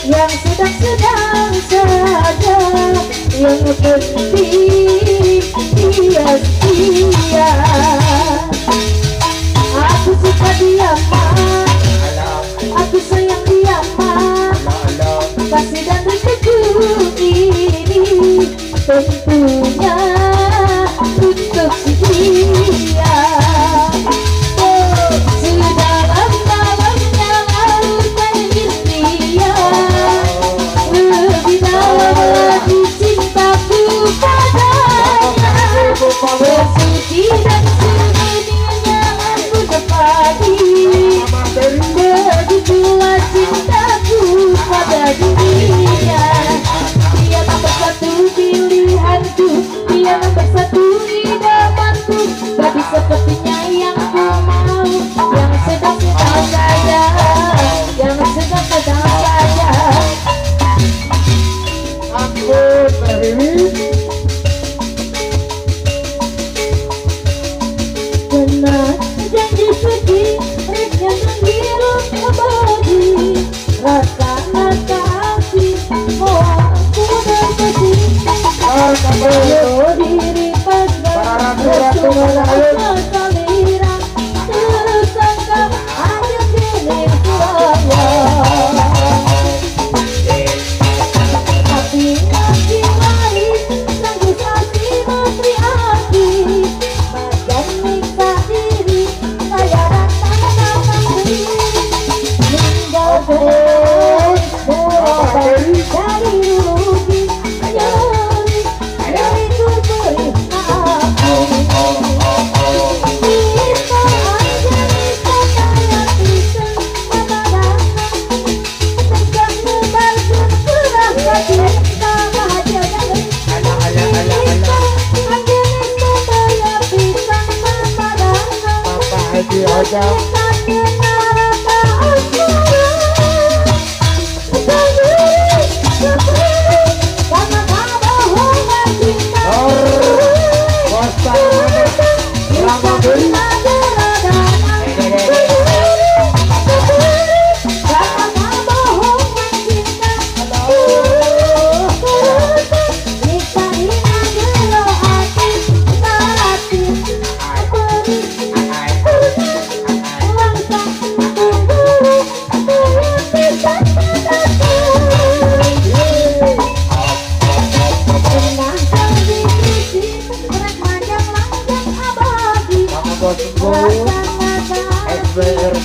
yang sedang-sedang saja, yang penting dia setia. Aku suka dia mah, aku sayang dia mah, kasih dan rinduku ini tentunya untuk dia. Bersuci dan sedunia aku dapati, begitulah cintaku pada dunia. Dia nomor satu pilihanku, dia nomor satu idamanku, gadis sepertinya yang ku mau, yang sedang-sedang saja, yang sedang-sedang saja. Aku terlilit janji suci, reknya menghirup abadi, rasa-rasa hati, oh aku berbagi. Kalau diri pada rasa salira, tersangka hanya milik saya. Tapi masih lain, sanggup hati menteri hati, badan Lagi aja. SBR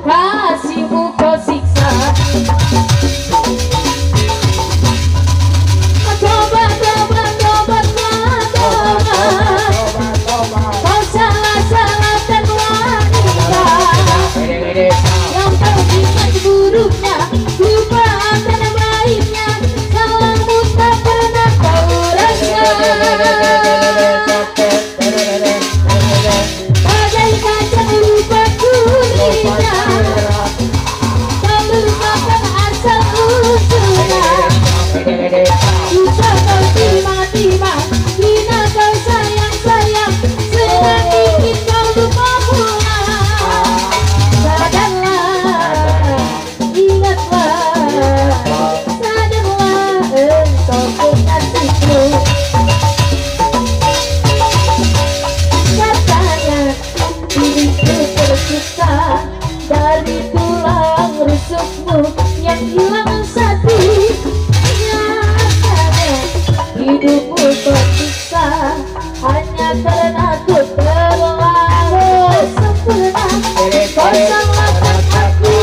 kasihmu kau siksa. Coba kau salah-salahkan wanita yang terlihat buruknya, lupa akan baiknya, salahmu tak pernah kau rasa. Bagai kaca lupa kulitnya, kau lupakan asal usulnya. Susah kau tiba-tiba, hina kau sayang-sayang, senang ingin kau lupa pulang. Sadarlah, ingatlah, sadarlah engkau kekasihku. Katanya diriku tersiksa dari tulang rusukmu yang hilang satu. Nyatanya hidupku tersiksa hanya karena ku terlalu sempurna. Kau salahkan aku,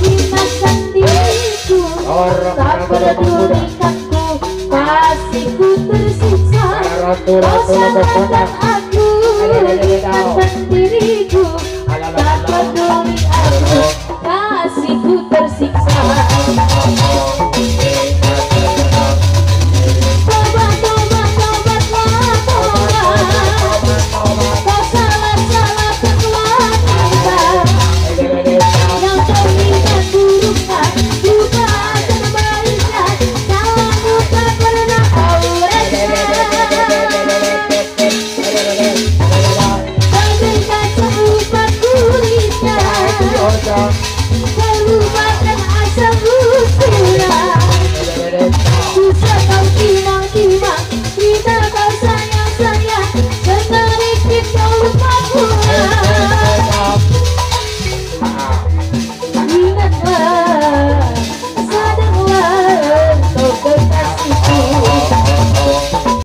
hinakan diriku, tak pedulikanku, kasihku tersiksa. Kau salahkan aku, hinakan diriku,